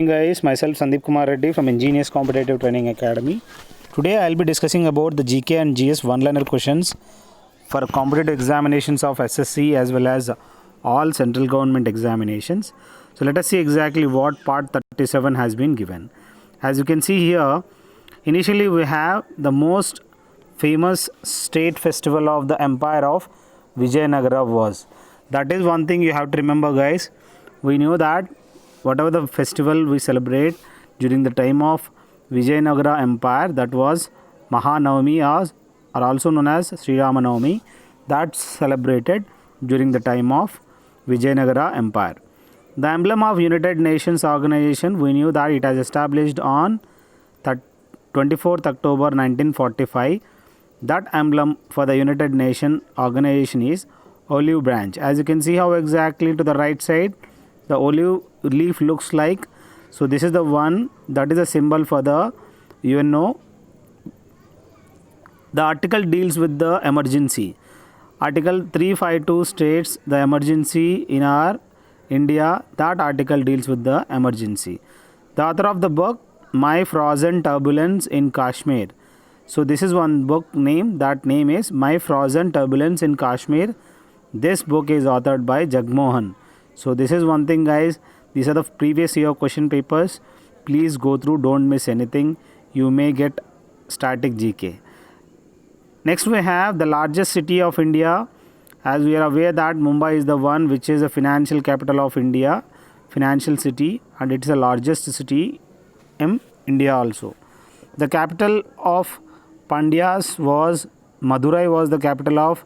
Guys, myself Sandeep Kumar Reddy from Ingenious Competitive Training Academy. Today I'll be discussing about the GK and GS one-liner questions for competitive examinations of SSC as well as all central government examinations. So let us see exactly what part 37 has been given. As you can see here, initially we have the most famous state festival of the empire of Vijayanagara was. That is one thing you have to remember, guys. We knew that whatever the festival we celebrate during the time of Vijayanagara Empire, that was Mahanavami, or also known as Sri Ramanavami, that's celebrated during the time of Vijayanagara Empire. The emblem of United Nations Organization, we knew that it has established on 24th October 1945. That emblem for the United Nations Organization is olive branch. As you can see how exactly to the right side the olive leaf looks like. So this is the one that is a symbol for the UNO. The article deals with the emergency. Article 352 states the emergency in our India. That article deals with the emergency. The author of the book, My Frozen Turbulence in Kashmir. So this is one book name. That name is My Frozen Turbulence in Kashmir. This book is authored by Jagmohan. So this is one thing, guys. These are the previous year question papers. Please go through, don't miss anything. You may get static GK. Next we have the largest city of India. As we are aware that Mumbai is the one which is the financial capital of India, financial city, and it is the largest city in India also. The capital of Pandyas was Madurai, was the capital of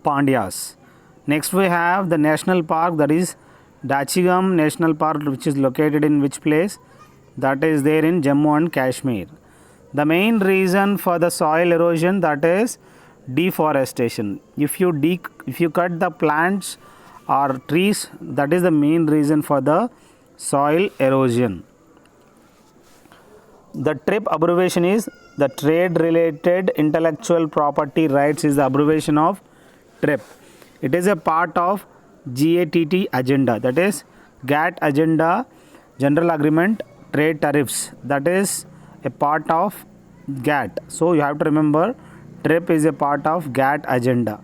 Pandyas. Next we have the national park, that is Dachigam National Park, which is located in which place? That is there in Jammu and Kashmir. The main reason for the soil erosion, that is deforestation. If you cut the plants or trees, that is the main reason for the soil erosion. The TRIP abbreviation is the Trade Related Intellectual Property Rights, is the abbreviation of TRIP. It is a part of GATT agenda, that is GATT agenda, General Agreement Trade Tariffs, that is a part of GATT. So you have to remember TRIP is a part of GATT agenda.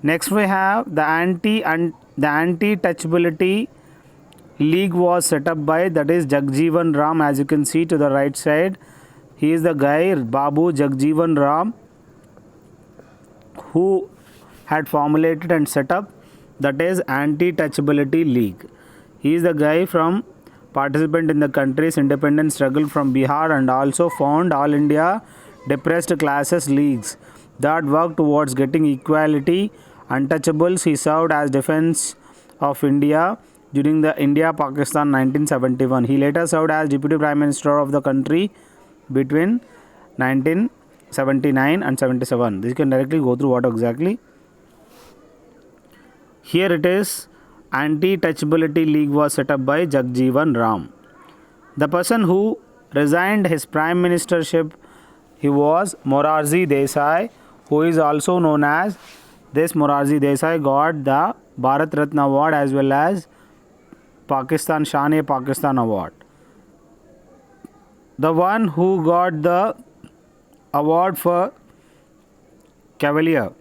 Next we have the Anti-Touchability League was set up by, that is Jagjeevan Ram. As you can see to the right side, he is the guy Babu Jagjeevan Ram who had formulated and set up, that is Anti-Touchability League. He is the guy from participant in the country's independent struggle from Bihar, and also found All India Depressed Classes Leagues that work towards getting equality. Untouchables. He served as defense of India during the India-Pakistan 1971. He later served as Deputy Prime Minister of the country between 1979 and 77. This can directly go through what exactly. Here it is, Anti-Touchability League was set up by Jagjeevan Ram. The person who resigned his prime ministership, he was Morarji Desai, who is also known as, this Morarji Desai got the Bharat Ratna Award as well as Pakistan Shan-e-Pakistan Award. The one who got the award for Cavalier.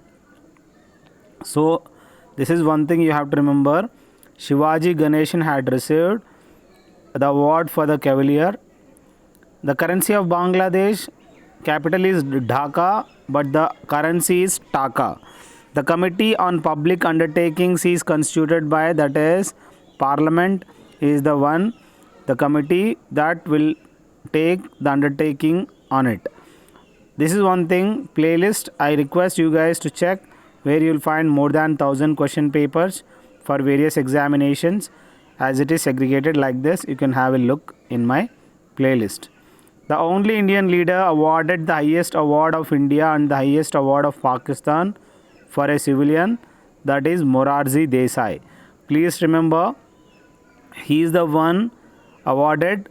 So this is one thing you have to remember. Shivaji Ganeshan had received the award for the Cavalier. The currency of Bangladesh, capital is Dhaka, but the currency is Taka. The Committee on Public Undertakings is constituted by, that is Parliament is the one, the committee that will take the undertaking on it. This is one thing, playlist. I request you guys to check, where you will find more than 1000 question papers for various examinations. As it is segregated like this, you can have a look in my playlist. The only Indian leader awarded the highest award of India and the highest award of Pakistan for a civilian, that is Morarji Desai. Please remember, he is the one awarded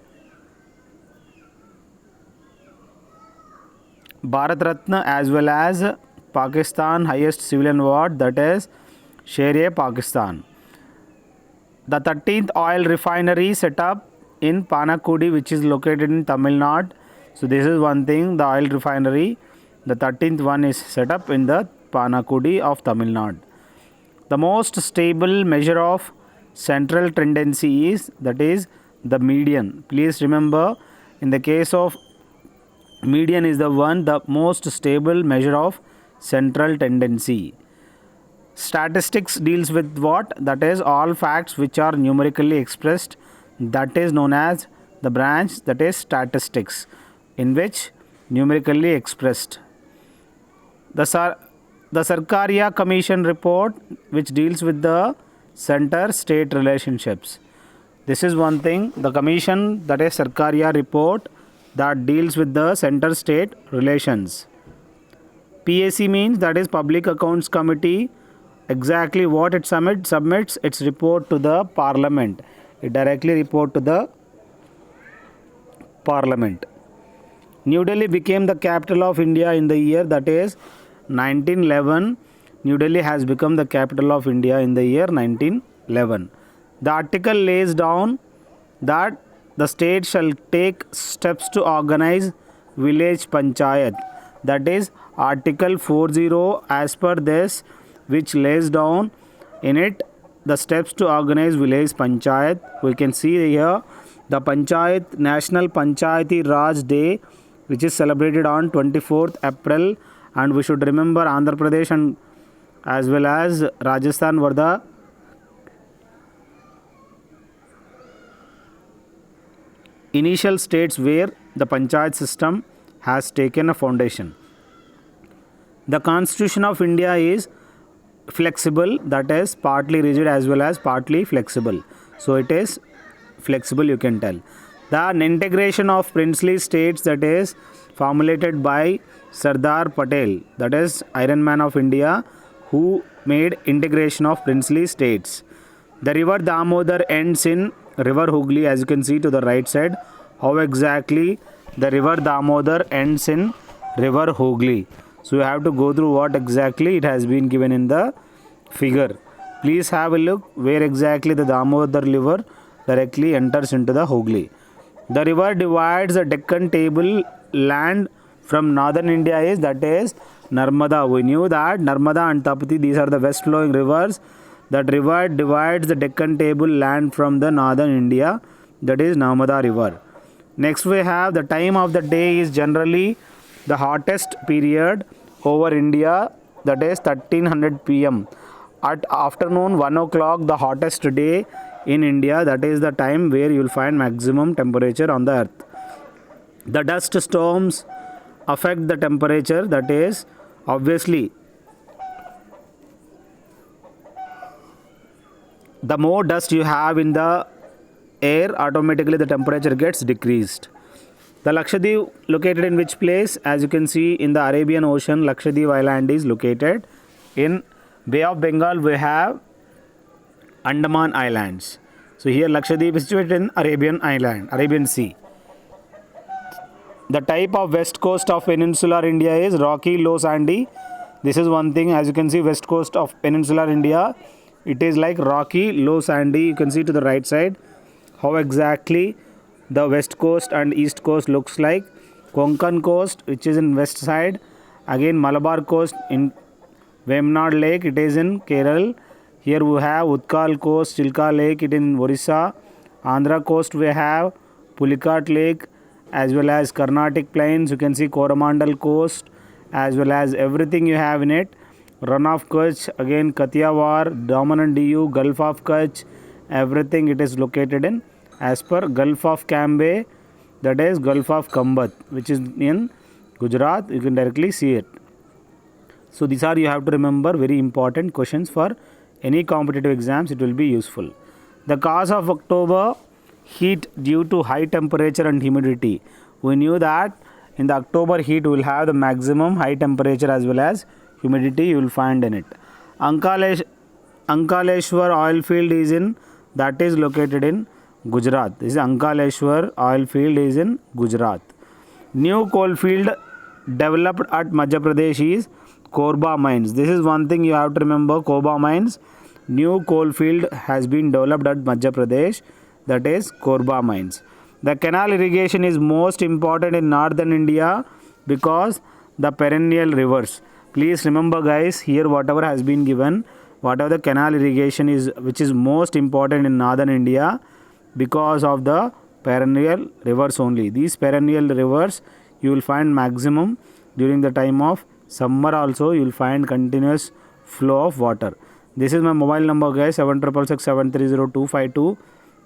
Bharat Ratna as well as Pakistan highest civilian award, that is Sher-e Pakistan. The 13th oil refinery set up in Panakudi, which is located in Tamil Nadu. So this is one thing, the oil refinery. The 13th one is set up in the Panakudi of Tamil Nadu. The most stable measure of central tendency is, that is, the median. Please remember, in the case of median is the most stable measure of central tendency. Statistics deals with what? That is all facts which are numerically expressed. That is known as the branch, that is statistics, in which numerically expressed. The Sarkaria Commission report, which deals with the center-state relationships. This is one thing, the commission, that is Sarkaria report, that deals with the center-state relations. PAC means, that is Public Accounts Committee. Exactly what it submits its report to the Parliament. It directly report to the Parliament. New Delhi became the capital of India in the year, that is 1911. New Delhi has become the capital of India in the year 1911. The article lays down that the state shall take steps to organize village panchayat. That is Article 40. As per this, which lays down in it the steps to organize village panchayat. We can see here the Panchayat, National Panchayati Raj Day, which is celebrated on 24th April, and we should remember Andhra Pradesh and as well as Rajasthan were the initial states where the panchayat system has taken a foundation. The Constitution of India is flexible, that is partly rigid as well as partly flexible. So it is flexible, you can tell. The integration of princely states, that is formulated by Sardar Patel, that is Iron Man of India, who made integration of princely states. The river Damodar ends in river Hooghly, as you can see to the right side. How exactly the river Damodar ends in river Hooghly. So you have to go through what exactly it has been given in the figure. Please have a look where exactly the Damodar river directly enters into the Hooghly. The river divides the Deccan table land from northern India is, that is Narmada. We knew that Narmada and Tapati, these are the west flowing rivers. That river divides the Deccan table land from the northern India, that is Narmada river. Next we have the time of the day is generally the hottest period over India, that is 1300 pm. At afternoon 1 o'clock, the hottest day in India, that is the time where you will find maximum temperature on the earth. The dust storms affect the temperature, that is obviously the more dust you have in the air, automatically the temperature gets decreased. The Lakshadweep located in which place? As you can see in the Arabian Ocean, Lakshadweep Island is located. In Bay of Bengal we have Andaman Islands. So here Lakshadweep is situated in Arabian Sea. The type of west coast of peninsular India is rocky, low, sandy. This is one thing, as you can see, west coast of peninsular India, it is like rocky, low, sandy. You can see to the right side how exactly the west coast and east coast looks like. Konkan coast, which is in west side. Again Malabar coast in Vemnad Lake, it is in Kerala. Here we have Utkal coast, Chilka Lake, it in Orissa. Andhra coast we have Pulicat Lake, as well as Carnatic Plains. You can see Coromandel coast, as well as everything you have in it. Run of Kutch, again Kathiawar, Daman and Diu, Gulf of Kutch, everything it is located in. As per Gulf of Cambay, that is Gulf of Kambat, which is in Gujarat. You can directly see it. So these are, you have to remember, very important questions for any competitive exams. It will be useful. The cause of October heat due to high temperature and humidity. We knew that in the October heat we will have the maximum high temperature as well as humidity you will find in it. Ankaleshwar oil field is in, that is located in Gujarat. This is Ankaleshwar oil field is in Gujarat. New coal field developed at Madhya Pradesh is Korba mines. This is one thing you have to remember. Korba mines new coal field has been developed at Madhya Pradesh, that is Korba mines. The canal irrigation is most important in northern India because the perennial rivers. Please remember guys, here whatever has been given, whatever the canal irrigation is which is most important in northern India because of the perennial rivers only. These perennial rivers you will find maximum during the time of summer also, you will find continuous flow of water. This is my mobile number guys, 766730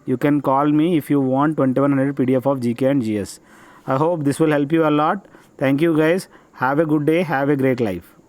You can call me if you want 2100 PDF of GK and GS. I hope this will help you a lot. Thank you guys. Have a good day. Have a great life.